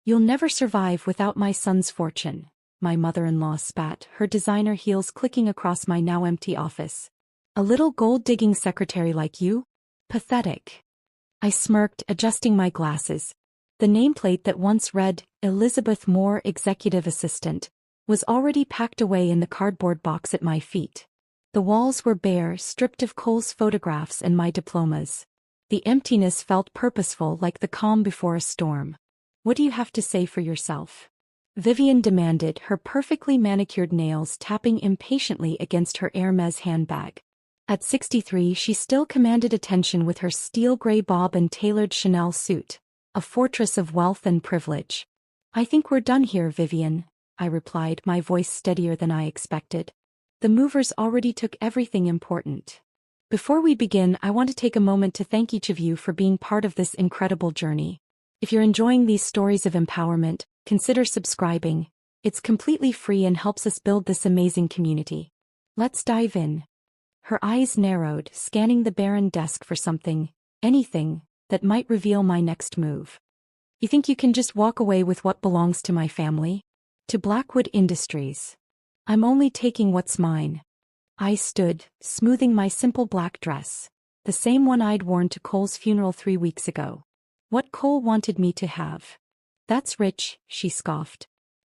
You'll never survive without my son's fortune, my mother-in-law spat, her designer heels clicking across my now empty office. A little gold-digging secretary like you? Pathetic. I smirked, adjusting my glasses. The nameplate that once read, Elizabeth Moore, Executive Assistant, was already packed away in the cardboard box at my feet. The walls were bare, stripped of Cole's photographs and my diplomas. The emptiness felt purposeful, like the calm before a storm. What do you have to say for yourself? Vivian demanded, her perfectly manicured nails tapping impatiently against her Hermes handbag. At 63, she still commanded attention with her steel gray bob and tailored Chanel suit, a fortress of wealth and privilege. I think we're done here, Vivian, I replied, my voice steadier than I expected. The movers already took everything important. Before we begin, I want to take a moment to thank each of you for being part of this incredible journey. If you're enjoying these stories of empowerment, consider subscribing. It's completely free and helps us build this amazing community. Let's dive in. Her eyes narrowed, scanning the barren desk for something, anything, that might reveal my next move. You think you can just walk away with what belongs to my family? To Blackwood Industries. I'm only taking what's mine. I stood, smoothing my simple black dress, the same one I'd worn to Cole's funeral 3 weeks ago. What Cole wanted me to have. That's rich, she scoffed.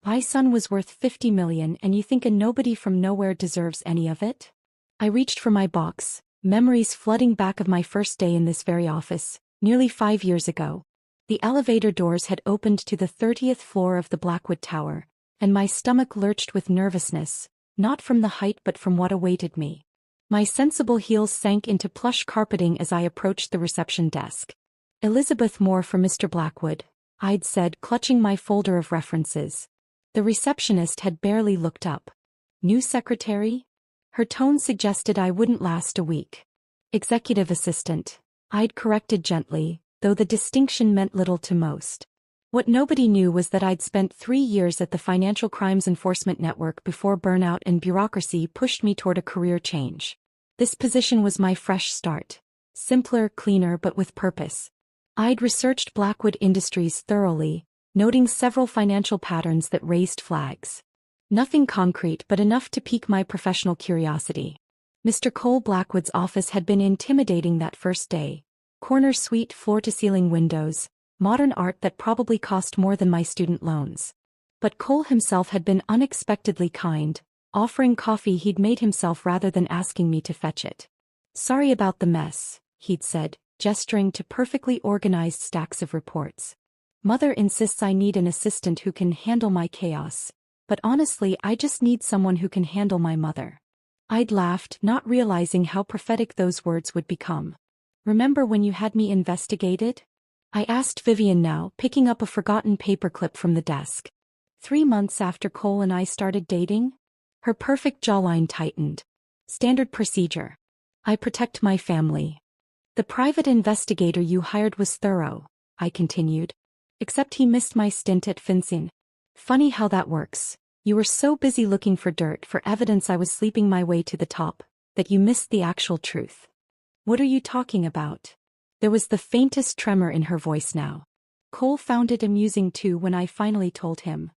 My son was worth $50 million, and you think a nobody from nowhere deserves any of it? I reached for my box, memories flooding back of my first day in this very office, nearly 5 years ago. The elevator doors had opened to the 30th floor of the Blackwood Tower, and my stomach lurched with nervousness, not from the height but from what awaited me. My sensible heels sank into plush carpeting as I approached the reception desk. Elizabeth Moore for Mr. Blackwood, I'd said, clutching my folder of references. The receptionist had barely looked up. New secretary? Her tone suggested I wouldn't last a week. Executive assistant, I'd corrected gently, though the distinction meant little to most. What nobody knew was that I'd spent 3 years at the Financial Crimes Enforcement Network before burnout and bureaucracy pushed me toward a career change. This position was my fresh start. Simpler, cleaner, but with purpose. I'd researched Blackwood Industries thoroughly, noting several financial patterns that raised flags. Nothing concrete, but enough to pique my professional curiosity. Mr. Cole Blackwood's office had been intimidating that first day. Corner suite, floor-to-ceiling windows, modern art that probably cost more than my student loans. But Cole himself had been unexpectedly kind, offering coffee he'd made himself rather than asking me to fetch it. Sorry about the mess, he'd said, gesturing to perfectly organized stacks of reports. Mother insists I need an assistant who can handle my chaos, but honestly I just need someone who can handle my mother. I'd laughed, not realizing how prophetic those words would become. Remember when you had me investigated? I asked Vivian now, picking up a forgotten paperclip from the desk. 3 months after Cole and I started dating? Her perfect jawline tightened. Standard procedure. I protect my family. The private investigator you hired was thorough, I continued. Except he missed my stint at FinCEN. Funny how that works. You were so busy looking for dirt, for evidence I was sleeping my way to the top, that you missed the actual truth. What are you talking about? There was the faintest tremor in her voice now. Cole found it amusing too when I finally told him.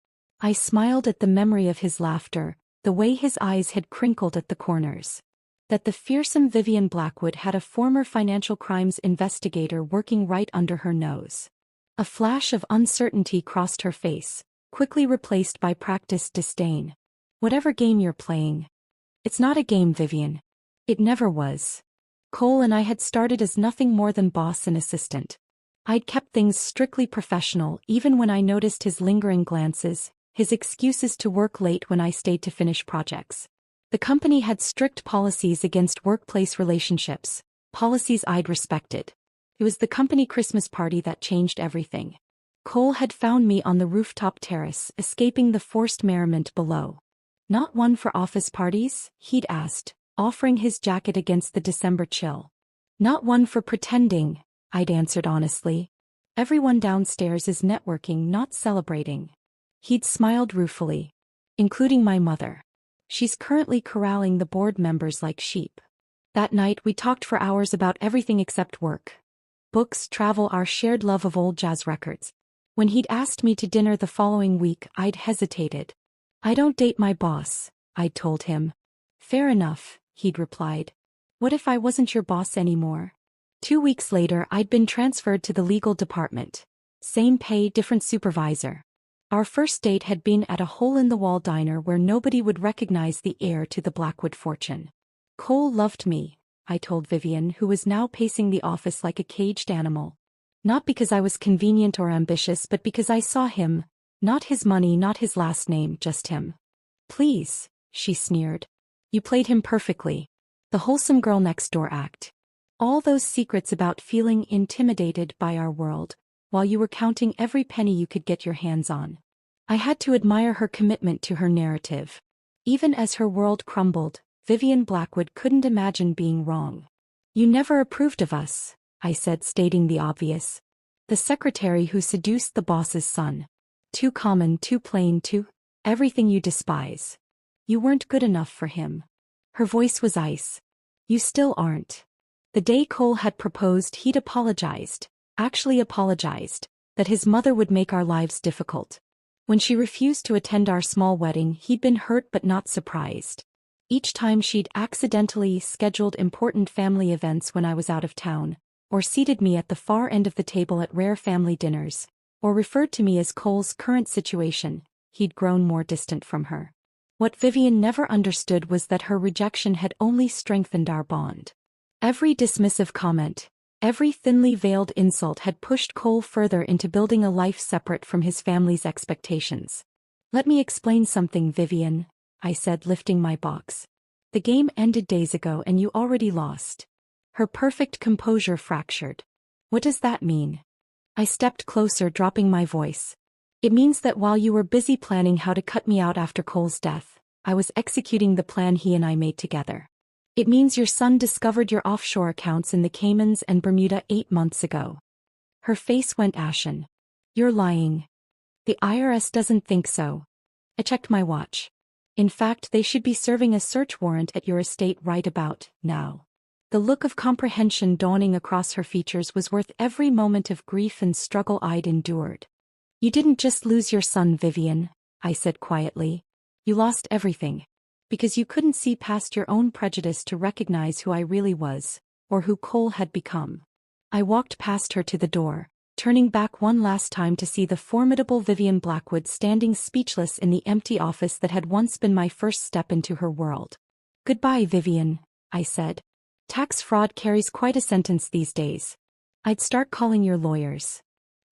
I smiled at the memory of his laughter, the way his eyes had crinkled at the corners. That the fearsome Vivian Blackwood had a former financial crimes investigator working right under her nose. A flash of uncertainty crossed her face, quickly replaced by practiced disdain. Whatever game you're playing. It's not a game, Vivian. It never was. Cole and I had started as nothing more than boss and assistant. I'd kept things strictly professional even when I noticed his lingering glances, his excuses to work late when I stayed to finish projects. The company had strict policies against workplace relationships, policies I'd respected. It was the company Christmas party that changed everything. Cole had found me on the rooftop terrace, escaping the forced merriment below. Not one for office parties? He'd asked, offering his jacket against the December chill. Not one for pretending, I'd answered honestly. Everyone downstairs is networking, not celebrating. He'd smiled ruefully. Including my mother. She's currently corralling the board members like sheep. That night we talked for hours about everything except work. Books, travel, our shared love of old jazz records. When he'd asked me to dinner the following week, I'd hesitated. "I don't date my boss," I'd told him. "Fair enough," he'd replied. "What if I wasn't your boss anymore?" 2 weeks later, I'd been transferred to the legal department. Same pay, different supervisor. Our first date had been at a hole-in-the-wall diner where nobody would recognize the heir to the Blackwood fortune. "Cole loved me," I told Vivian, who was now pacing the office like a caged animal. "Not because I was convenient or ambitious, but because I saw him. Not his money, not his last name, just him." "Please," she sneered. "You played him perfectly. The wholesome girl next door act. All those secrets about feeling intimidated by our world, while you were counting every penny you could get your hands on." I had to admire her commitment to her narrative. Even as her world crumbled, Vivian Blackwood couldn't imagine being wrong. "You never approved of us," I said, stating the obvious. "The secretary who seduced the boss's son. Too common, too plain, too everything you despise. You weren't good enough for him." Her voice was ice. "You still aren't." The day Cole had proposed, he'd apologized, actually apologized, that his mother would make our lives difficult. When she refused to attend our small wedding, he'd been hurt but not surprised. Each time she'd accidentally scheduled important family events when I was out of town, or seated me at the far end of the table at rare family dinners, or referred to me as Cole's current situation, he'd grown more distant from her. What Vivian never understood was that her rejection had only strengthened our bond. Every dismissive comment, every thinly veiled insult had pushed Cole further into building a life separate from his family's expectations. "Let me explain something, Vivian," I said, lifting my box. "The game ended days ago and you already lost." Her perfect composure fractured. "What does that mean?" I stepped closer, dropping my voice. "It means that while you were busy planning how to cut me out after Cole's death, I was executing the plan he and I made together. It means your son discovered your offshore accounts in the Caymans and Bermuda 8 months ago." Her face went ashen. "You're lying." "The IRS doesn't think so." I checked my watch. "In fact, they should be serving a search warrant at your estate right about now." The look of comprehension dawning across her features was worth every moment of grief and struggle I'd endured. "You didn't just lose your son, Vivian," I said quietly. "You lost everything. Because you couldn't see past your own prejudice to recognize who I really was, or who Cole had become." I walked past her to the door, turning back one last time to see the formidable Vivian Blackwood standing speechless in the empty office that had once been my first step into her world. "Goodbye, Vivian," I said. "Tax fraud carries quite a sentence these days. I'd start calling your lawyers."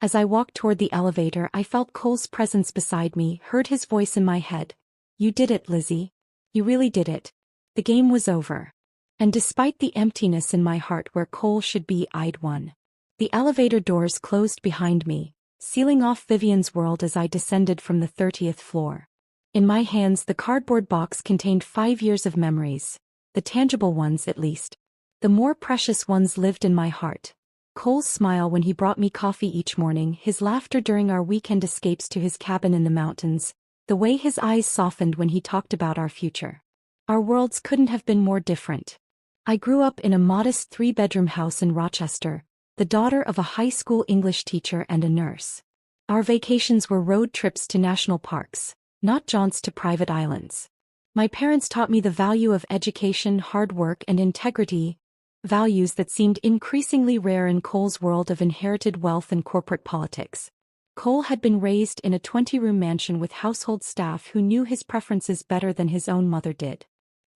As I walked toward the elevator, I felt Cole's presence beside me, heard his voice in my head. "You did it, Lizzie. You really did it. The game was over." And despite the emptiness in my heart where Cole should be, I'd won. The elevator doors closed behind me, sealing off Vivian's world as I descended from the 30th floor. In my hands, the cardboard box contained 5 years of memories. The tangible ones, at least. The more precious ones lived in my heart. Cole's smile when he brought me coffee each morning, his laughter during our weekend escapes to his cabin in the mountains, the way his eyes softened when he talked about our future. Our worlds couldn't have been more different. I grew up in a modest 3-bedroom house in Rochester, the daughter of a high school English teacher and a nurse. Our vacations were road trips to national parks, not jaunts to private islands. My parents taught me the value of education, hard work, and integrity, values that seemed increasingly rare in Cole's world of inherited wealth and corporate politics. Cole had been raised in a 20-room mansion with household staff who knew his preferences better than his own mother did.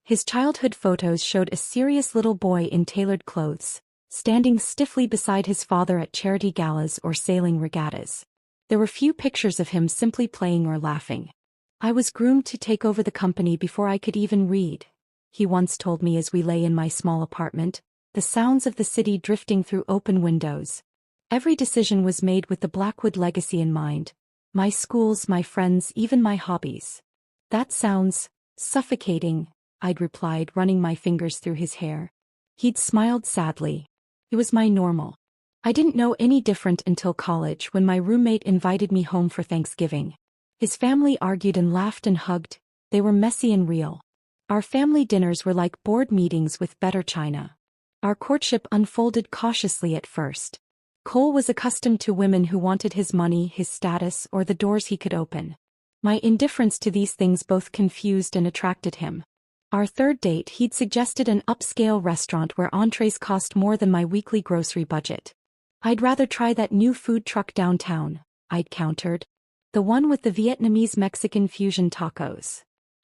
His childhood photos showed a serious little boy in tailored clothes, standing stiffly beside his father at charity galas or sailing regattas. There were few pictures of him simply playing or laughing. "I was groomed to take over the company before I could even read," he once told me as we lay in my small apartment, the sounds of the city drifting through open windows. Every decision was made with the Blackwood legacy in mind. My schools, my friends, even my hobbies. "That sounds suffocating," I'd replied, running my fingers through his hair. He'd smiled sadly. It was my normal. I didn't know any different until college when my roommate invited me home for Thanksgiving. His family argued and laughed and hugged. They were messy and real. Our family dinners were like board meetings with better china. Our courtship unfolded cautiously at first. Cole was accustomed to women who wanted his money, his status, or the doors he could open. My indifference to these things both confused and attracted him. Our third date, he'd suggested an upscale restaurant where entrees cost more than my weekly grocery budget. "I'd rather try that new food truck downtown," I'd countered. "The one with the Vietnamese-Mexican fusion tacos."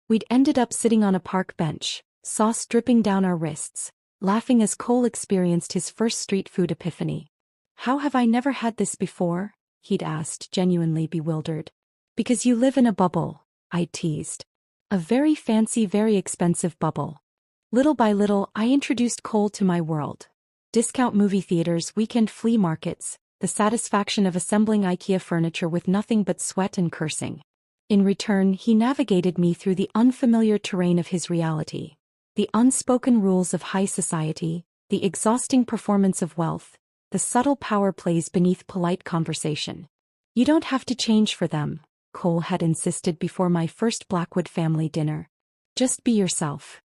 We'd ended up sitting on a park bench, sauce dripping down our wrists, laughing as Cole experienced his first street food epiphany. "How have I never had this before?" he'd asked, genuinely bewildered. "Because you live in a bubble," I teased. "A very fancy, very expensive bubble." Little by little, I introduced Cole to my world. Discount movie theaters, weekend flea markets, the satisfaction of assembling IKEA furniture with nothing but sweat and cursing. In return, he navigated me through the unfamiliar terrain of his reality. The unspoken rules of high society, the exhausting performance of wealth, the subtle power plays beneath polite conversation. "You don't have to change for them," Cole had insisted before my first Blackwood family dinner. "Just be yourself."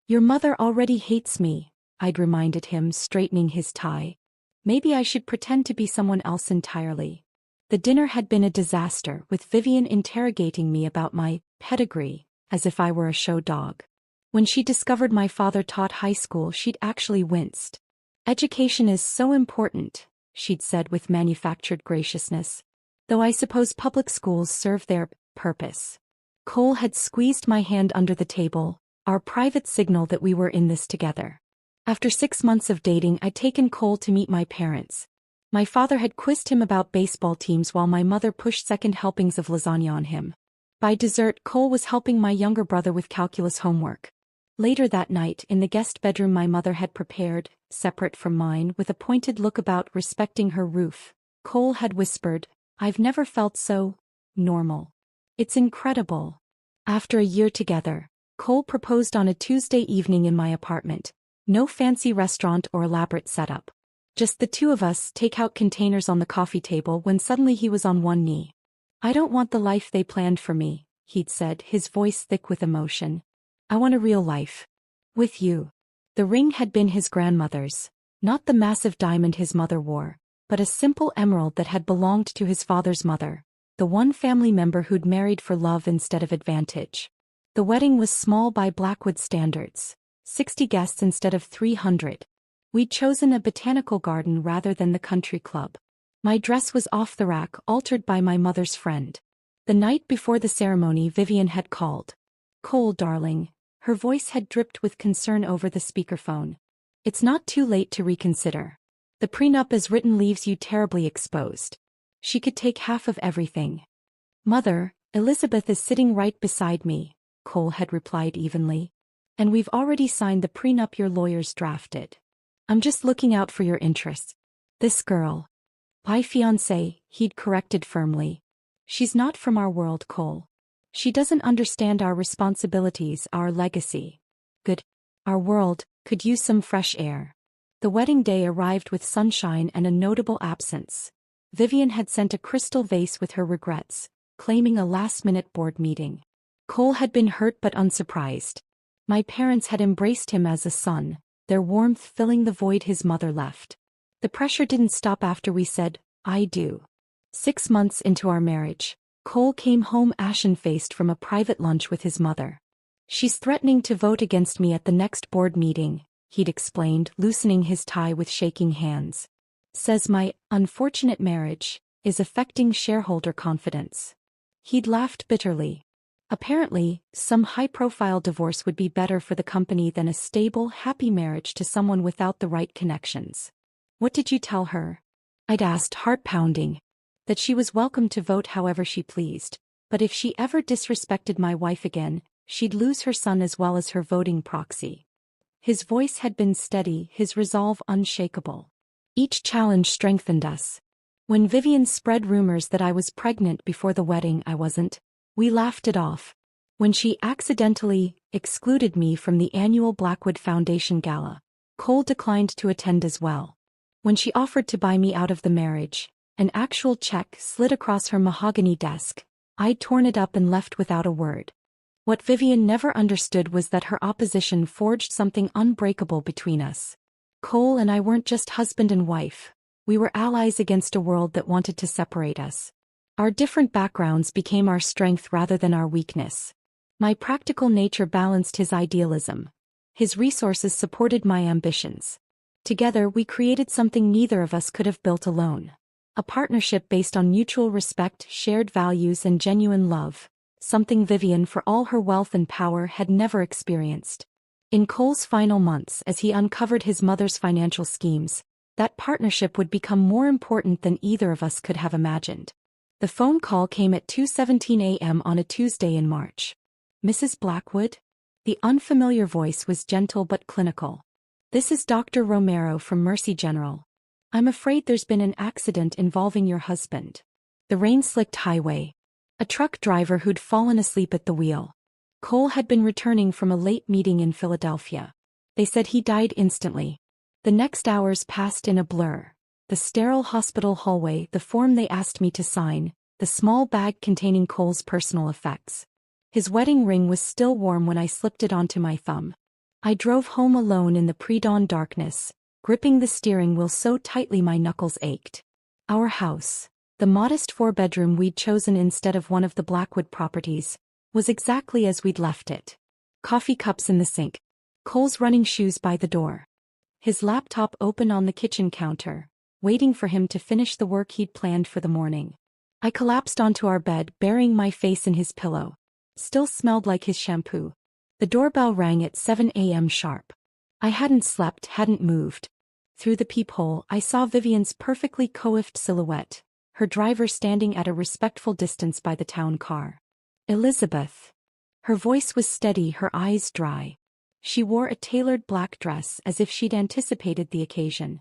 "Your mother already hates me," I'd reminded him, straightening his tie. Maybe I should pretend to be someone else entirely. The dinner had been a disaster, with Vivian interrogating me about my pedigree, as if I were a show dog. When she discovered my father taught high school, she'd actually winced. "Education is so important," she'd said with manufactured graciousness. "Though I suppose public schools serve their purpose." Cole had squeezed my hand under the table, our private signal that we were in this together. After 6 months of dating, I'd taken Cole to meet my parents. My father had quizzed him about baseball teams while my mother pushed second helpings of lasagna on him. By dessert, Cole was helping my younger brother with calculus homework. Later that night, in the guest bedroom my mother had prepared, separate from mine, with a pointed look about respecting her roof, Cole had whispered, "I've never felt so normal. It's incredible." After a year together, Cole proposed on a Tuesday evening in my apartment. No fancy restaurant or elaborate setup. Just the two of us, takeout containers on the coffee table, when suddenly he was on one knee. "I don't want the life they planned for me," he'd said, his voice thick with emotion. "I want a real life. With you." The ring had been his grandmother's, not the massive diamond his mother wore, but a simple emerald that had belonged to his father's mother, the one family member who'd married for love instead of advantage. The wedding was small by Blackwood standards. 60 guests instead of 300. We'd chosen a botanical garden rather than the country club. My dress was off the rack, altered by my mother's friend. The night before the ceremony, Vivian had called. "Cole, darling." Her voice had dripped with concern over the speakerphone. "It's not too late to reconsider. The prenup as written leaves you terribly exposed. She could take half of everything." "Mother, Elizabeth is sitting right beside me," Cole had replied evenly. "And we've already signed the prenup your lawyers drafted. I'm just looking out for your interests. This girl." "My fiancée," he'd corrected firmly. "She's not from our world, Cole. She doesn't understand our responsibilities, our legacy. Good. Our world could use some fresh air." The wedding day arrived with sunshine and a notable absence. Vivian had sent a crystal vase with her regrets, claiming a last-minute board meeting. Cole had been hurt but unsurprised. My parents had embraced him as a son, their warmth filling the void his mother left. The pressure didn't stop after we said, "I do." 6 months into our marriage, Cole came home ashen-faced from a private lunch with his mother. "She's threatening to vote against me at the next board meeting," he'd explained, loosening his tie with shaking hands. "Says my unfortunate marriage is affecting shareholder confidence." He'd laughed bitterly. Apparently, some high-profile divorce would be better for the company than a stable, happy marriage to someone without the right connections. "What did you tell her?" I'd asked, heart-pounding. "That she was welcome to vote however she pleased, but if she ever disrespected my wife again, she'd lose her son as well as her voting proxy." His voice had been steady, his resolve unshakable. Each challenge strengthened us. When Vivian spread rumors that I was pregnant before the wedding, I wasn't. We laughed it off. When she accidentally excluded me from the annual Blackwood Foundation Gala, Cole declined to attend as well. When she offered to buy me out of the marriage, an actual check slid across her mahogany desk. I'd torn it up and left without a word. What Vivian never understood was that her opposition forged something unbreakable between us. Cole and I weren't just husband and wife. We were allies against a world that wanted to separate us. Our different backgrounds became our strength rather than our weakness. My practical nature balanced his idealism. His resources supported my ambitions. Together we created something neither of us could have built alone. A partnership based on mutual respect, shared values and genuine love. Something Vivian, for all her wealth and power, had never experienced. In Cole's final months, as he uncovered his mother's financial schemes, that partnership would become more important than either of us could have imagined. The phone call came at 2:17 a.m. on a Tuesday in March. "Mrs. Blackwood?" The unfamiliar voice was gentle but clinical. "This is Dr. Romero from Mercy General. I'm afraid there's been an accident involving your husband." The rain-slicked highway. A truck driver who'd fallen asleep at the wheel. Cole had been returning from a late meeting in Philadelphia. They said he died instantly. The next hours passed in a blur. The sterile hospital hallway, the form they asked me to sign, the small bag containing Cole's personal effects. His wedding ring was still warm when I slipped it onto my thumb. I drove home alone in the pre-dawn darkness, gripping the steering wheel so tightly my knuckles ached. Our house, the modest 4-bedroom we'd chosen instead of one of the Blackwood properties, was exactly as we'd left it. Coffee cups in the sink. Cole's running shoes by the door. His laptop open on the kitchen counter, waiting for him to finish the work he'd planned for the morning. I collapsed onto our bed, burying my face in his pillow. Still smelled like his shampoo. The doorbell rang at 7 a.m. sharp. I hadn't slept, hadn't moved. Through the peephole, I saw Vivian's perfectly coiffed silhouette, her driver standing at a respectful distance by the town car. "Elizabeth." Her voice was steady, her eyes dry. She wore a tailored black dress as if she'd anticipated the occasion.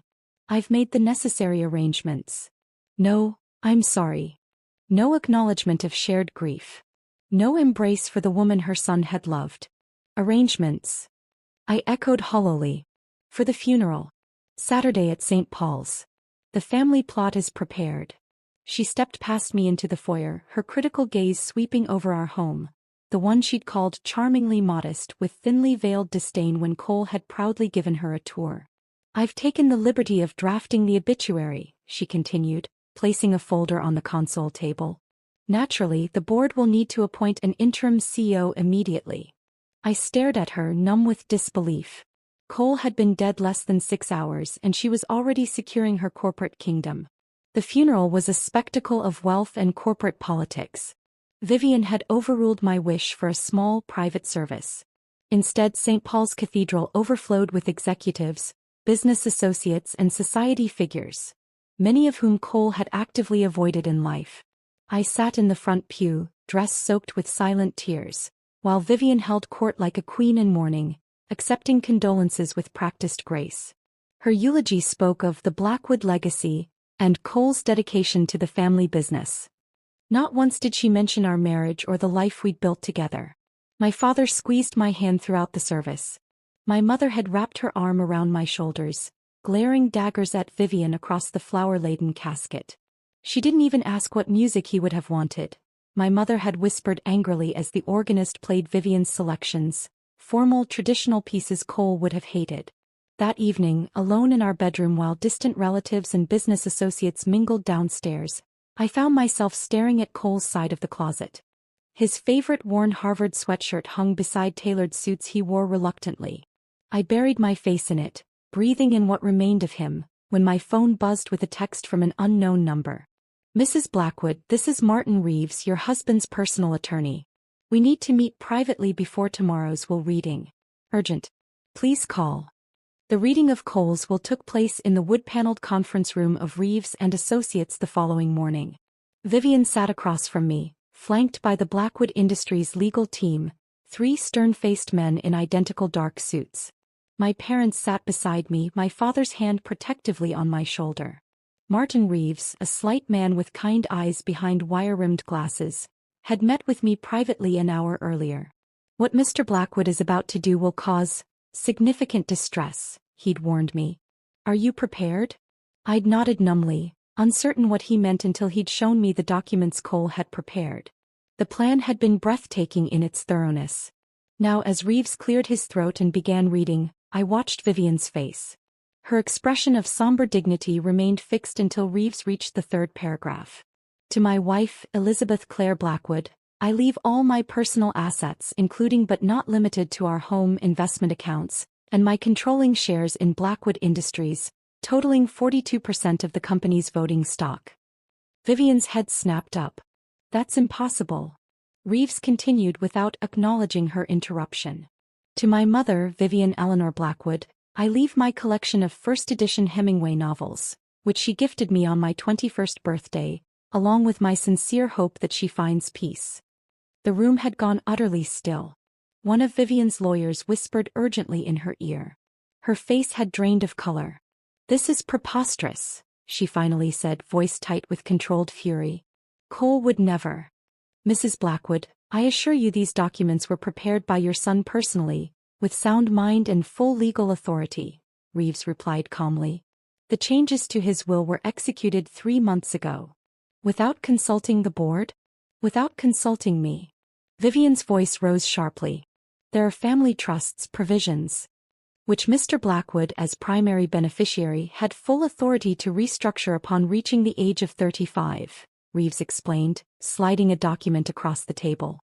"I've made the necessary arrangements." "No, I'm sorry." No acknowledgement of shared grief. No embrace for the woman her son had loved. "Arrangements?" I echoed hollowly. "For the funeral. Saturday at St. Paul's. The family plot is prepared." She stepped past me into the foyer, her critical gaze sweeping over our home, the one she'd called charmingly modest with thinly veiled disdain when Cole had proudly given her a tour. "I've taken the liberty of drafting the obituary," she continued, placing a folder on the console table. "Naturally, the board will need to appoint an interim CEO immediately." I stared at her, numb with disbelief. Cole had been dead less than 6 hours and she was already securing her corporate kingdom. The funeral was a spectacle of wealth and corporate politics. Vivian had overruled my wish for a small, private service. Instead, St. Paul's Cathedral overflowed with executives, business associates and society figures, many of whom Cole had actively avoided in life. I sat in the front pew, dress soaked with silent tears, while Vivian held court like a queen in mourning, accepting condolences with practiced grace. Her eulogy spoke of the Blackwood legacy and Cole's dedication to the family business. Not once did she mention our marriage or the life we'd built together. My father squeezed my hand throughout the service. My mother had wrapped her arm around my shoulders, glaring daggers at Vivian across the flower-laden casket. She didn't even ask what music he would have wanted. My mother had whispered angrily as the organist played Vivian's selections, formal traditional pieces Cole would have hated. That evening, alone in our bedroom while distant relatives and business associates mingled downstairs, I found myself staring at Cole's side of the closet. His favorite worn Harvard sweatshirt hung beside tailored suits he wore reluctantly. I buried my face in it, breathing in what remained of him, when my phone buzzed with a text from an unknown number. "Mrs. Blackwood, this is Martin Reeves, your husband's personal attorney. We need to meet privately before tomorrow's will reading. Urgent. Please call." The reading of Cole's will took place in the wood-paneled conference room of Reeves and Associates the following morning. Vivian sat across from me, flanked by the Blackwood Industries legal team, 3 stern-faced men in identical dark suits. My parents sat beside me, my father's hand protectively on my shoulder. Martin Reeves, a slight man with kind eyes behind wire-rimmed glasses, had met with me privately an hour earlier. "What Mr. Blackwood is about to do will cause significant distress," he'd warned me. "Are you prepared?" I'd nodded numbly, uncertain what he meant until he'd shown me the documents Cole had prepared. The plan had been breathtaking in its thoroughness. Now, as Reeves cleared his throat and began reading, I watched Vivian's face. Her expression of somber dignity remained fixed until Reeves reached the third paragraph. To my wife, Elizabeth Clare Blackwood, I leave all my personal assets, including but not limited to our home investment accounts, and my controlling shares in Blackwood Industries, totaling 42% of the company's voting stock. Vivian's head snapped up. That's impossible. Reeves continued without acknowledging her interruption. To my mother, Vivian Eleanor Blackwood, I leave my collection of first-edition Hemingway novels, which she gifted me on my 21st birthday, along with my sincere hope that she finds peace. The room had gone utterly still. One of Vivian's lawyers whispered urgently in her ear. Her face had drained of color. This is preposterous, she finally said, voice tight with controlled fury. Cole would never. Mrs. Blackwood, I assure you these documents were prepared by your son personally, with sound mind and full legal authority, Reeves replied calmly. The changes to his will were executed 3 months ago. Without consulting the board? Without consulting me. Vivian's voice rose sharply. There are family trusts provisions, which Mr. Blackwood, as primary beneficiary, had full authority to restructure upon reaching the age of 35, Reeves explained, sliding a document across the table.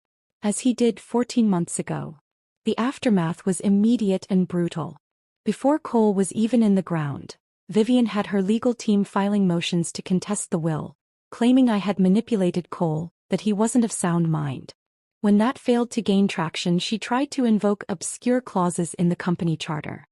As he did 14 months ago. The aftermath was immediate and brutal. Before Cole was even in the ground, Vivian had her legal team filing motions to contest the will, claiming I had manipulated Cole, that he wasn't of sound mind. When that failed to gain traction, she tried to invoke obscure clauses in the company charter.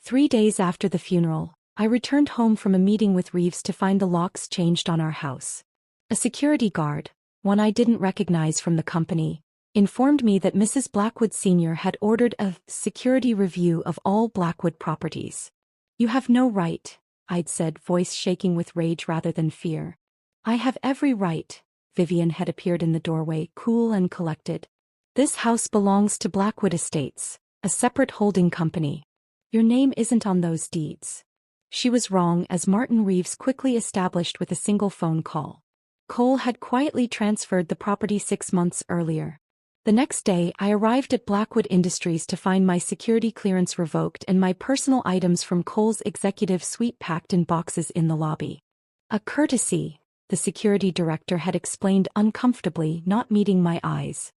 3 days after the funeral, I returned home from a meeting with Reeves to find the locks changed on our house. A security guard, one I didn't recognize from the company, informed me that Mrs. Blackwood Sr. had ordered a security review of all Blackwood properties. You have no right, I'd said, voice shaking with rage rather than fear. I have every right. Vivian had appeared in the doorway, cool and collected. This house belongs to Blackwood Estates, a separate holding company. Your name isn't on those deeds. She was wrong, as Martin Reeves quickly established with a single phone call. Cole had quietly transferred the property 6 months earlier. The next day, I arrived at Blackwood Industries to find my security clearance revoked and my personal items from Cole's executive suite packed in boxes in the lobby. A courtesy, the security director had explained uncomfortably, not meeting my eyes.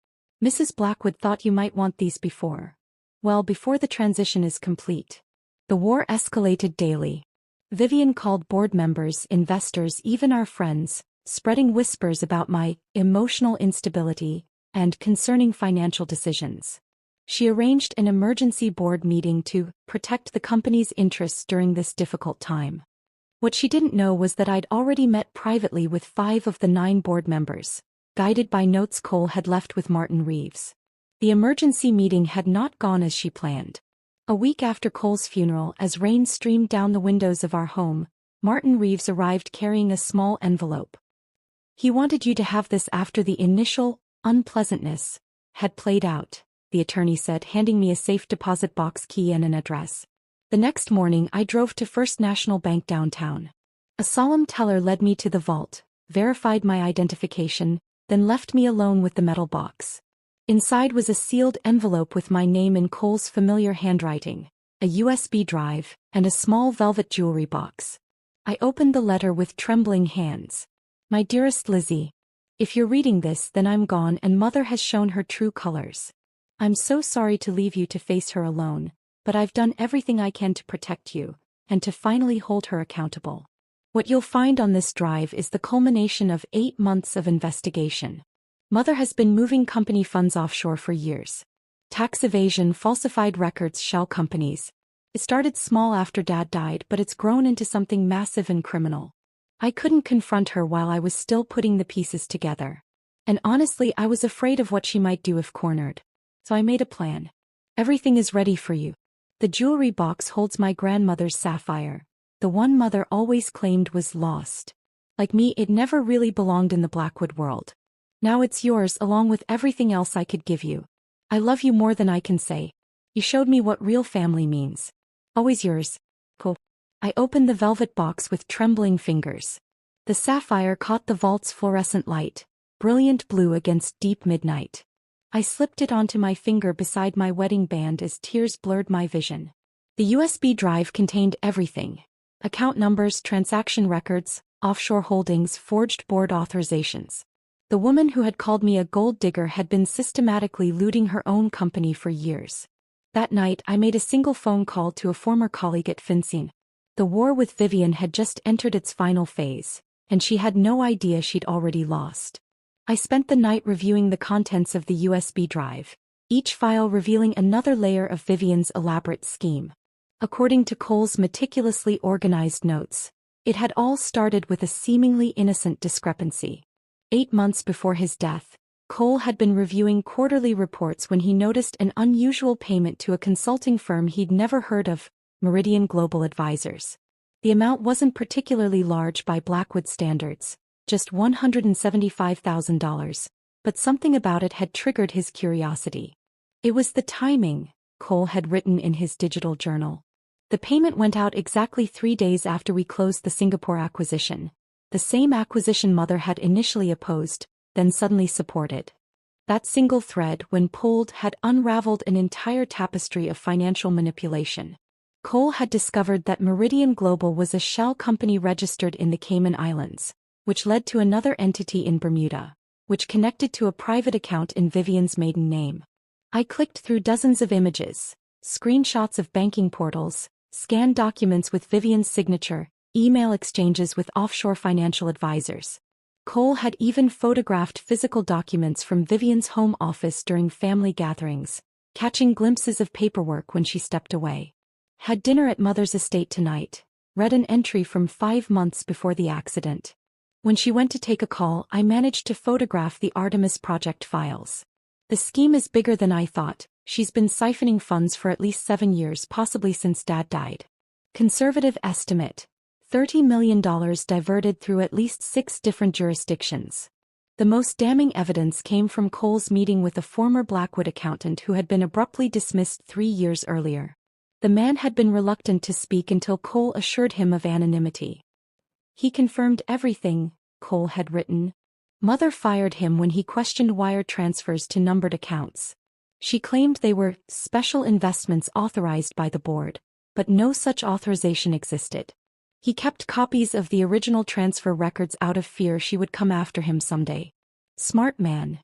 Mrs. Blackwood thought you might want these before. Well, before the transition is complete. The war escalated daily. Vivian called board members, investors, even our friends, spreading whispers about my emotional instability and concerning financial decisions. She arranged an emergency board meeting to protect the company's interests during this difficult time. What she didn't know was that I'd already met privately with 5 of the 9 board members, guided by notes Cole had left with Martin Reeves. The emergency meeting had not gone as she planned. A week after Cole's funeral, as rain streamed down the windows of our home, Martin Reeves arrived carrying a small envelope. He wanted you to have this after the initial unpleasantness had played out, the attorney said, handing me a safe deposit box key and an address. The next morning I drove to First National Bank downtown. A solemn teller led me to the vault, verified my identification, then left me alone with the metal box. Inside was a sealed envelope with my name in Cole's familiar handwriting, a USB drive, and a small velvet jewelry box. I opened the letter with trembling hands. My dearest Lizzie, if you're reading this, then I'm gone and Mother has shown her true colors. I'm so sorry to leave you to face her alone, but I've done everything I can to protect you, and to finally hold her accountable. What you'll find on this drive is the culmination of 8 months of investigation. Mother has been moving company funds offshore for years. Tax evasion, falsified records, shell companies. It started small after Dad died, but it's grown into something massive and criminal. I couldn't confront her while I was still putting the pieces together. And honestly, I was afraid of what she might do if cornered. So I made a plan. Everything is ready for you. The jewelry box holds my grandmother's sapphire, the one Mother always claimed was lost. Like me, it never really belonged in the Blackwood world. Now it's yours along with everything else I could give you. I love you more than I can say. You showed me what real family means. Always yours, Cole. I opened the velvet box with trembling fingers. The sapphire caught the vault's fluorescent light, brilliant blue against deep midnight. I slipped it onto my finger beside my wedding band as tears blurred my vision. The USB drive contained everything: account numbers, transaction records, offshore holdings, forged board authorizations. The woman who had called me a gold digger had been systematically looting her own company for years. That night, I made a single phone call to a former colleague at FinCEN. The war with Vivian had just entered its final phase, and she had no idea she'd already lost. I spent the night reviewing the contents of the USB drive, each file revealing another layer of Vivian's elaborate scheme. According to Cole's meticulously organized notes, it had all started with a seemingly innocent discrepancy. 8 months before his death, Cole had been reviewing quarterly reports when he noticed an unusual payment to a consulting firm he'd never heard of, Meridian Global Advisors. The amount wasn't particularly large by Blackwood standards, just $175,000, but something about it had triggered his curiosity. It was the timing, Cole had written in his digital journal. The payment went out exactly 3 days after we closed the Singapore acquisition, the same acquisition Mother had initially opposed, then suddenly supported. That single thread, when pulled, had unraveled an entire tapestry of financial manipulation. Cole had discovered that Meridian Global was a shell company registered in the Cayman Islands, which led to another entity in Bermuda, which connected to a private account in Vivian's maiden name. I clicked through dozens of images, screenshots of banking portals, scanned documents with Vivian's signature, email exchanges with offshore financial advisors. Cole had even photographed physical documents from Vivian's home office during family gatherings, catching glimpses of paperwork when she stepped away. Had dinner at Mother's estate tonight. Read an entry from 5 months before the accident. When she went to take a call, I managed to photograph the Artemis Project files. The scheme is bigger than I thought. She's been siphoning funds for at least 7 years, possibly since Dad died. Conservative estimate: $30 million diverted through at least 6 different jurisdictions. The most damning evidence came from Cole's meeting with a former Blackwood accountant who had been abruptly dismissed 3 years earlier. The man had been reluctant to speak until Cole assured him of anonymity. He confirmed everything, Cole had written. Mother fired him when he questioned wire transfers to numbered accounts. She claimed they were special investments authorized by the board, but no such authorization existed. He kept copies of the original transfer records out of fear she would come after him someday. Smart man.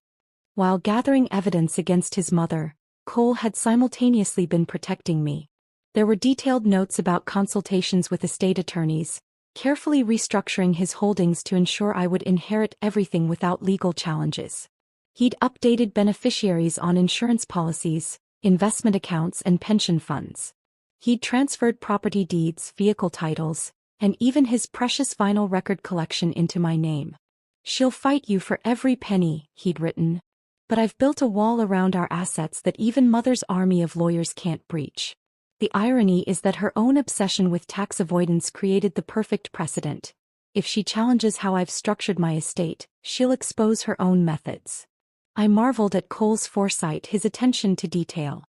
While gathering evidence against his mother, Cole had simultaneously been protecting me. There were detailed notes about consultations with estate attorneys, carefully restructuring his holdings to ensure I would inherit everything without legal challenges. He'd updated beneficiaries on insurance policies, investment accounts, and pension funds. He'd transferred property deeds, vehicle titles, and even his precious vinyl record collection into my name. "She'll fight you for every penny," he'd written. "But I've built a wall around our assets that even Mother's army of lawyers can't breach." The irony is that her own obsession with tax avoidance created the perfect precedent. If she challenges how I've structured my estate, she'll expose her own methods. I marveled at Cole's foresight, his attention to detail.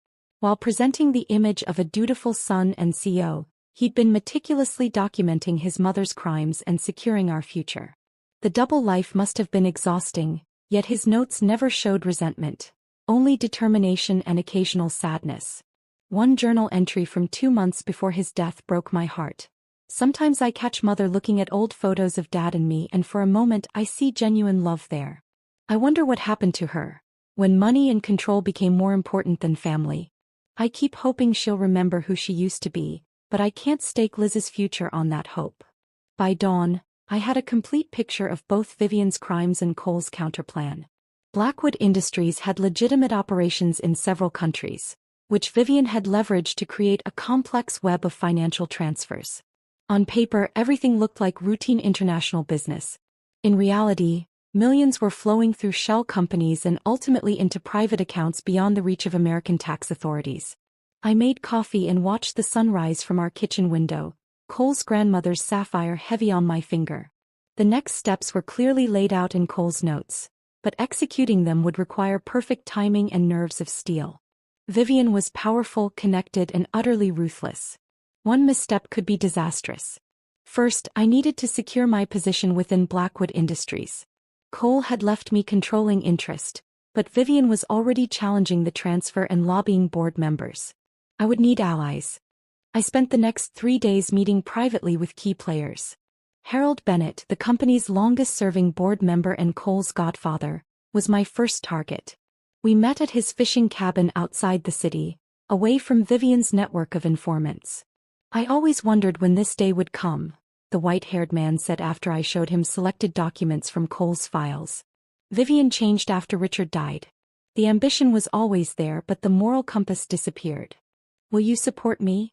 While presenting the image of a dutiful son and CEO, he'd been meticulously documenting his mother's crimes and securing our future. The double life must have been exhausting, yet his notes never showed resentment, only determination and occasional sadness. One journal entry from 2 months before his death broke my heart. "Sometimes I catch Mother looking at old photos of Dad and me, and for a moment I see genuine love there. I wonder what happened to her, when money and control became more important than family. I keep hoping she'll remember who she used to be, but I can't stake Liz's future on that hope." By dawn, I had a complete picture of both Vivian's crimes and Cole's counterplan. Blackwood Industries had legitimate operations in several countries, which Vivian had leveraged to create a complex web of financial transfers. On paper, everything looked like routine international business. In reality, millions were flowing through shell companies and ultimately into private accounts beyond the reach of American tax authorities. I made coffee and watched the sunrise from our kitchen window, Cole's grandmother's sapphire heavy on my finger. The next steps were clearly laid out in Cole's notes, but executing them would require perfect timing and nerves of steel. Vivian was powerful, connected, and utterly ruthless. One misstep could be disastrous. First, I needed to secure my position within Blackwood Industries. Cole had left me controlling interest, but Vivian was already challenging the transfer and lobbying board members. I would need allies. I spent the next 3 days meeting privately with key players. Harold Bennett, the company's longest-serving board member and Cole's godfather, was my first target. We met at his fishing cabin outside the city, away from Vivian's network of informants. I always wondered when this day would come, the white-haired man said after I showed him selected documents from Cole's files. Vivian changed after Richard died. The ambition was always there, but the moral compass disappeared. Will you support me?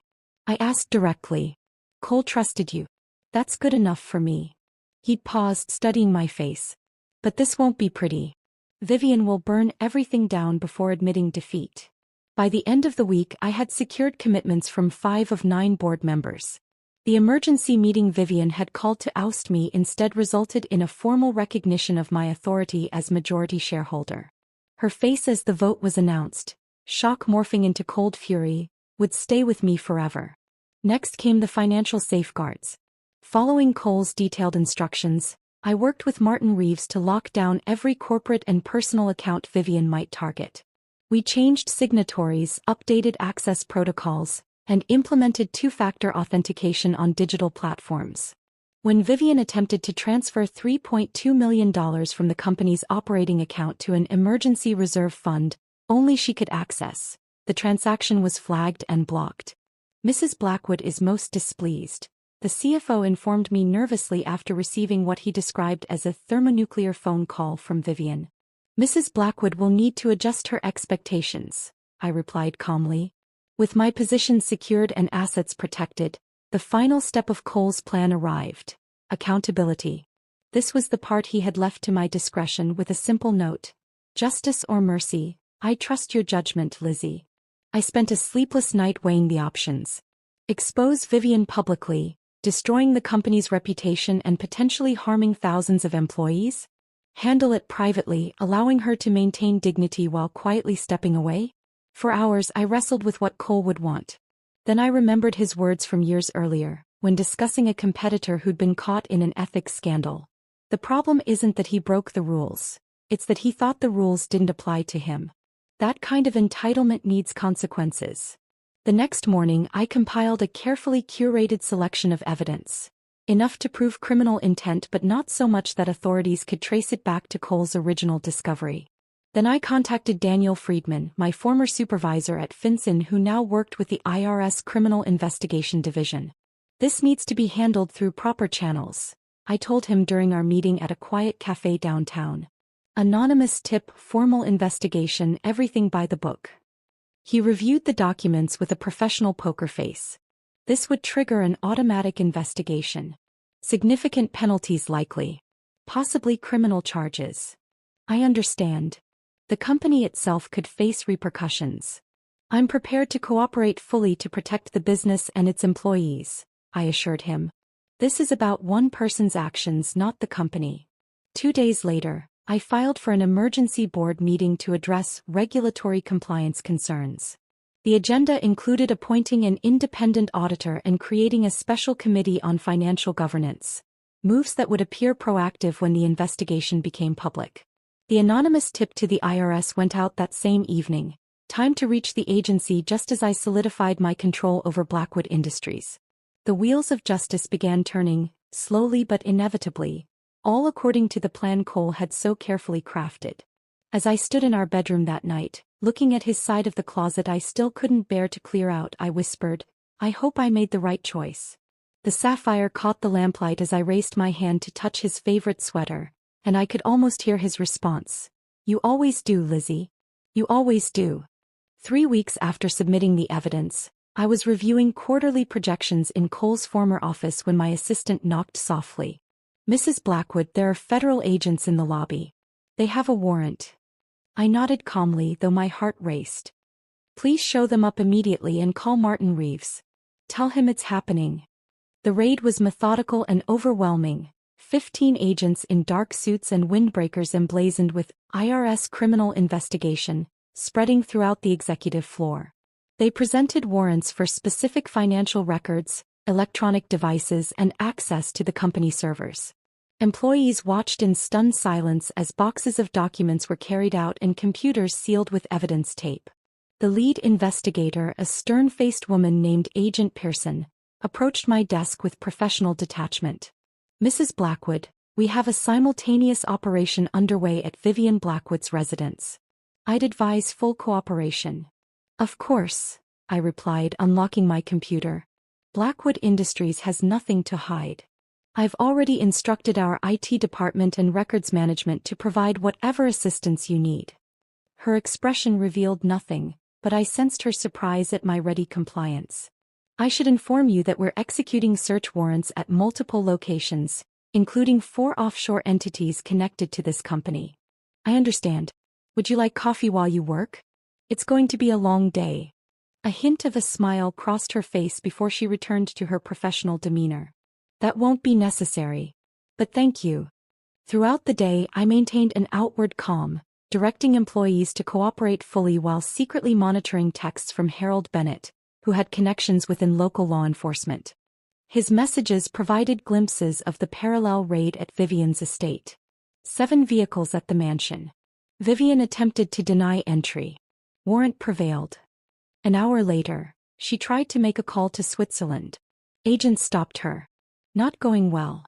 I asked directly. Cole trusted you. That's good enough for me. He'd paused, studying my face. But this won't be pretty. Vivian will burn everything down before admitting defeat. By the end of the week, I had secured commitments from 5 of 9 board members. The emergency meeting Vivian had called to oust me instead resulted in a formal recognition of my authority as majority shareholder. Her face as the vote was announced, shock morphing into cold fury, would stay with me forever. Next came the financial safeguards. Following Cole's detailed instructions, I worked with Martin Reeves to lock down every corporate and personal account Vivian might target. We changed signatories, updated access protocols, and implemented two-factor authentication on digital platforms. When Vivian attempted to transfer $3.2 million from the company's operating account to an emergency reserve fund only she could access, the transaction was flagged and blocked. Mrs. Blackwood is most displeased. The CFO informed me nervously after receiving what he described as a thermonuclear phone call from Vivian. Mrs. Blackwood will need to adjust her expectations, I replied calmly. With my position secured and assets protected, the final step of Cole's plan arrived: accountability. This was the part he had left to my discretion with a simple note: justice or mercy, I trust your judgment, Lizzie. I spent a sleepless night weighing the options. Expose Vivian publicly, destroying the company's reputation and potentially harming thousands of employees? Handle it privately, allowing her to maintain dignity while quietly stepping away? For hours I wrestled with what Cole would want. Then I remembered his words from years earlier, when discussing a competitor who'd been caught in an ethics scandal. The problem isn't that he broke the rules, it's that he thought the rules didn't apply to him. That kind of entitlement needs consequences. The next morning I compiled a carefully curated selection of evidence. Enough to prove criminal intent but not so much that authorities could trace it back to Cole's original discovery. Then I contacted Daniel Friedman, my former supervisor at FinCEN who now worked with the IRS Criminal Investigation Division. This needs to be handled through proper channels, I told him during our meeting at a quiet cafe downtown. Anonymous tip, formal investigation, everything by the book. He reviewed the documents with a professional poker face. This would trigger an automatic investigation. Significant penalties likely. Possibly criminal charges. I understand. The company itself could face repercussions. I'm prepared to cooperate fully to protect the business and its employees, I assured him. This is about one person's actions, not the company. 2 days later, I filed for an emergency board meeting to address regulatory compliance concerns. The agenda included appointing an independent auditor and creating a special committee on financial governance, moves that would appear proactive when the investigation became public. The anonymous tip to the IRS went out that same evening, time to reach the agency just as I solidified my control over Blackwood Industries. The wheels of justice began turning, slowly but inevitably, all according to the plan Cole had so carefully crafted. As I stood in our bedroom that night, looking at his side of the closet I still couldn't bear to clear out, I whispered, I hope I made the right choice. The sapphire caught the lamplight as I raised my hand to touch his favorite sweater, and I could almost hear his response. You always do, Lizzie. You always do. 3 weeks after submitting the evidence, I was reviewing quarterly projections in Cole's former office when my assistant knocked softly. Mrs. Blackwood, there are federal agents in the lobby. They have a warrant. I nodded calmly, though my heart raced. Please show them up immediately and call Martin Reeves. Tell him it's happening. The raid was methodical and overwhelming. 15 agents in dark suits and windbreakers emblazoned with IRS criminal investigation, spreading throughout the executive floor. They presented warrants for specific financial records, electronic devices, and access to the company servers. Employees watched in stunned silence as boxes of documents were carried out and computers sealed with evidence tape. The lead investigator, a stern-faced woman named Agent Pearson, approached my desk with professional detachment. "Mrs. Blackwood, we have a simultaneous operation underway at Vivian Blackwood's residence. I'd advise full cooperation." "Of course," I replied, unlocking my computer. "Blackwood Industries has nothing to hide. I've already instructed our IT department and records management to provide whatever assistance you need." Her expression revealed nothing, but I sensed her surprise at my ready compliance. "I should inform you that we're executing search warrants at multiple locations, including 4 offshore entities connected to this company." "I understand. Would you like coffee while you work? It's going to be a long day." A hint of a smile crossed her face before she returned to her professional demeanor. "That won't be necessary. But thank you." Throughout the day, I maintained an outward calm, directing employees to cooperate fully while secretly monitoring texts from Harold Bennett, who had connections within local law enforcement. His messages provided glimpses of the parallel raid at Vivian's estate. 7 vehicles at the mansion. Vivian attempted to deny entry. Warrant prevailed. An hour later, she tried to make a call to Switzerland. Agents stopped her. Not going well.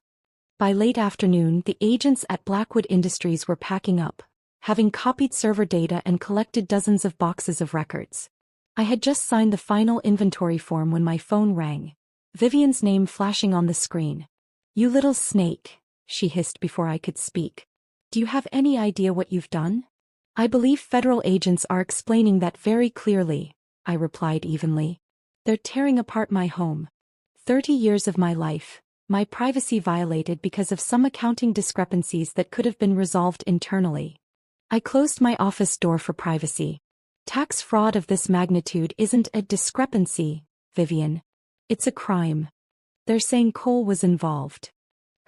By late afternoon, the agents at Blackwood Industries were packing up, having copied server data and collected dozens of boxes of records. I had just signed the final inventory form when my phone rang, Vivian's name flashing on the screen. "You little snake," she hissed before I could speak. "Do you have any idea what you've done?" "I believe federal agents are explaining that very clearly," I replied evenly. "They're tearing apart my home. 30 years of my life, my privacy violated because of some accounting discrepancies that could have been resolved internally. I closed my office door for privacy. Tax fraud of this magnitude isn't a discrepancy, Vivian. It's a crime. They're saying Cole was involved."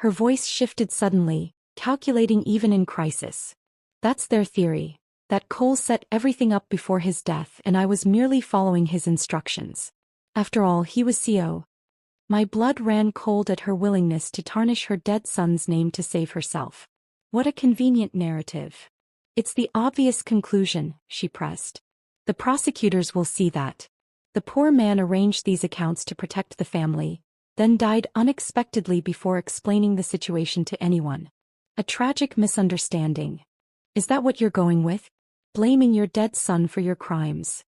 Her voice shifted suddenly, calculating even in crisis. "That's their theory, that Cole set everything up before his death and I was merely following his instructions. After all, he was CO. My blood ran cold at her willingness to tarnish her dead son's name to save herself. What a convenient narrative. "It's the obvious conclusion," she pressed. "The prosecutors will see that. The poor man arranged these accounts to protect the family, then died unexpectedly before explaining the situation to anyone. A tragic misunderstanding. Is that what you're going with? Blaming your dead son for your crimes?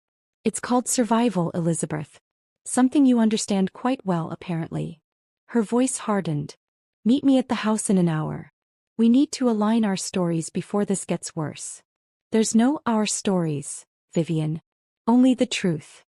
It's called survival, Elizabeth. Something you understand quite well, apparently." Her voice hardened. "Meet me at the house in an hour. We need to align our stories before this gets worse." "There's no our stories, Vivian. Only the truth.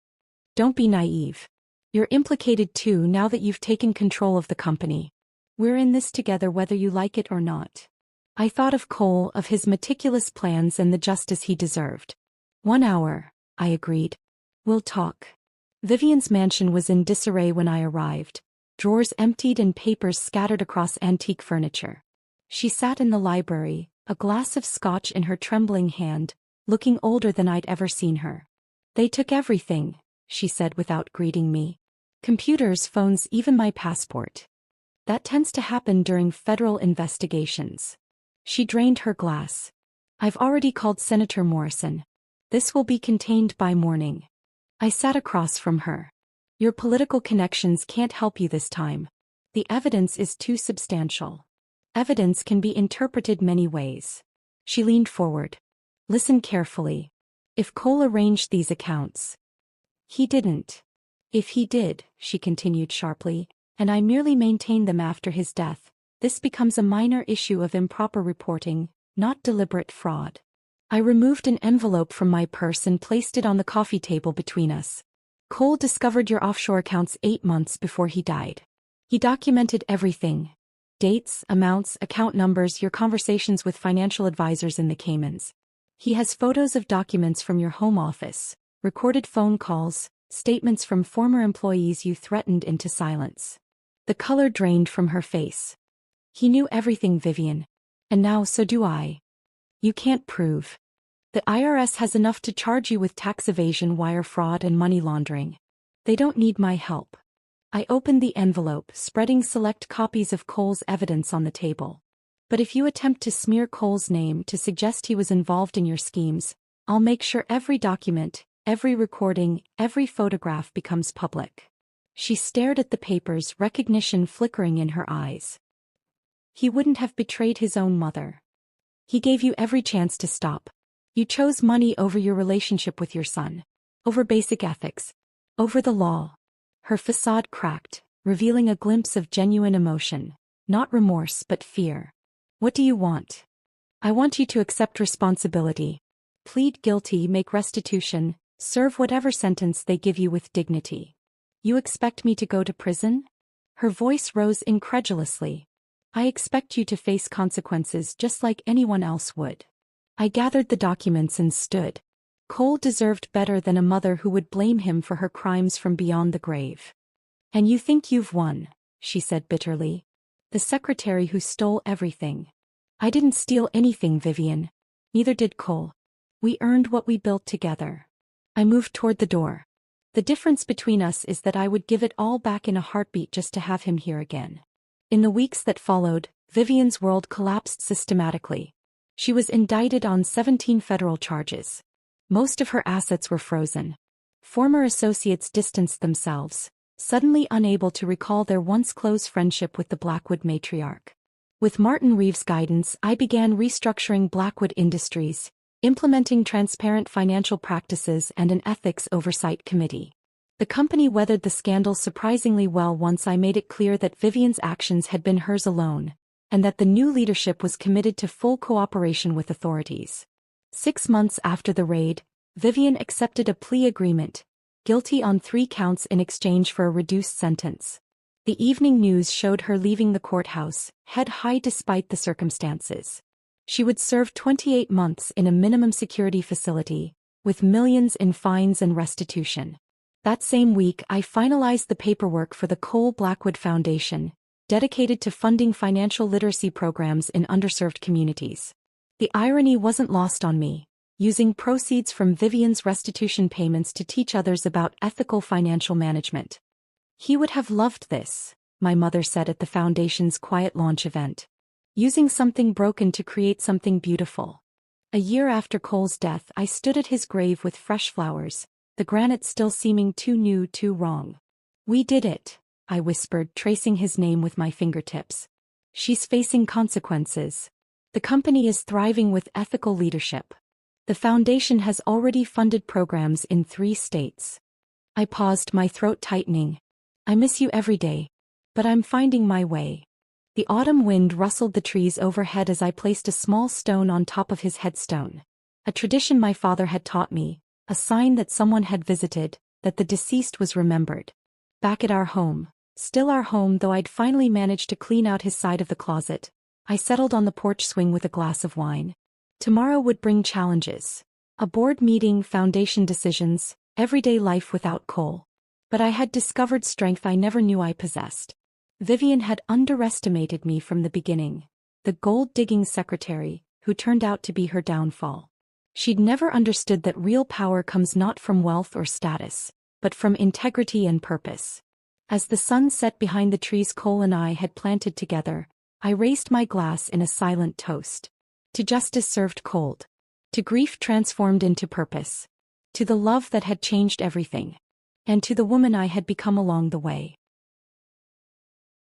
Don't be naive. You're implicated too now that you've taken control of the company. We're in this together whether you like it or not." I thought of Cole, of his meticulous plans and the justice he deserved. "1 hour, I agreed. "We'll talk." Vivian's mansion was in disarray when I arrived, drawers emptied and papers scattered across antique furniture. She sat in the library, a glass of scotch in her trembling hand, looking older than I'd ever seen her. "They took everything," she said without greeting me. "Computers, phones, even my passport. That tends to happen during federal investigations." She drained her glass. "I've already called Senator Morrison. This will be contained by morning." I sat across from her. "Your political connections can't help you this time. The evidence is too substantial." "Evidence can be interpreted many ways." She leaned forward. "Listen carefully. If Cole arranged these accounts." "He didn't." "If he did," she continued sharply, "and I merely maintained them after his death, this becomes a minor issue of improper reporting, not deliberate fraud." I removed an envelope from my purse and placed it on the coffee table between us. "Cole discovered your offshore accounts 8 months before he died. He documented everything. Dates, amounts, account numbers, your conversations with financial advisors in the Caymans. He has photos of documents from your home office, recorded phone calls, statements from former employees you threatened into silence." The color drained from her face. "He knew everything, Vivian. And now so do I. You can't prove. The IRS has enough to charge you with tax evasion, wire fraud, and money laundering. They don't need my help." I opened the envelope, spreading select copies of Cole's evidence on the table. "But if you attempt to smear Cole's name to suggest he was involved in your schemes, I'll make sure every document, every recording, every photograph becomes public. She stared at the papers, recognition flickering in her eyes. He wouldn't have betrayed his own mother. He gave you every chance to stop. You chose money over your relationship with your son. Over basic ethics. Over the law. Her facade cracked, revealing a glimpse of genuine emotion. Not remorse but fear. What do you want? I want you to accept responsibility. Plead guilty, make restitution, serve whatever sentence they give you with dignity. You expect me to go to prison? Her voice rose incredulously. I expect you to face consequences just like anyone else would. I gathered the documents and stood. Cole deserved better than a mother who would blame him for her crimes from beyond the grave. And you think you've won, she said bitterly. The secretary who stole everything. I didn't steal anything, Vivian. Neither did Cole. We earned what we built together. I moved toward the door. The difference between us is that I would give it all back in a heartbeat just to have him here again. In the weeks that followed, Vivian's world collapsed systematically. She was indicted on 17 federal charges. Most of her assets were frozen. Former associates distanced themselves, suddenly unable to recall their once close friendship with the Blackwood matriarch. With Martin Reeves' guidance, I began restructuring Blackwood Industries, implementing transparent financial practices and an ethics oversight committee. The company weathered the scandal surprisingly well once I made it clear that Vivian's actions had been hers alone, and that the new leadership was committed to full cooperation with authorities. 6 months after the raid, Vivian accepted a plea agreement, guilty on 3 counts in exchange for a reduced sentence. The evening news showed her leaving the courthouse, head high despite the circumstances. She would serve 28 months in a minimum security facility, with millions in fines and restitution. That same week I finalized the paperwork for the Cole Blackwood Foundation, dedicated to funding financial literacy programs in underserved communities. The irony wasn't lost on me, using proceeds from Vivian's restitution payments to teach others about ethical financial management. He would have loved this, my mother said at the foundation's quiet launch event. Using something broken to create something beautiful. A year after Cole's death, I stood at his grave with fresh flowers, the granite still seeming too new, too wrong. We did it, I whispered, tracing his name with my fingertips. She's facing consequences. The company is thriving with ethical leadership. The foundation has already funded programs in 3 states. I paused, my throat tightening. I miss you every day. But I'm finding my way. The autumn wind rustled the trees overhead as I placed a small stone on top of his headstone. A tradition my father had taught me, a sign that someone had visited, that the deceased was remembered. Back at our home, still our home though I'd finally managed to clean out his side of the closet, I settled on the porch swing with a glass of wine. Tomorrow would bring challenges. A board meeting, foundation decisions, everyday life without Cole. But I had discovered strength I never knew I possessed. Vivian had underestimated me from the beginning. The gold-digging secretary, who turned out to be her downfall. She'd never understood that real power comes not from wealth or status, but from integrity and purpose. As the sun set behind the trees Cole and I had planted together, I raised my glass in a silent toast. To justice served cold. To grief transformed into purpose. To the love that had changed everything. And to the woman I had become along the way.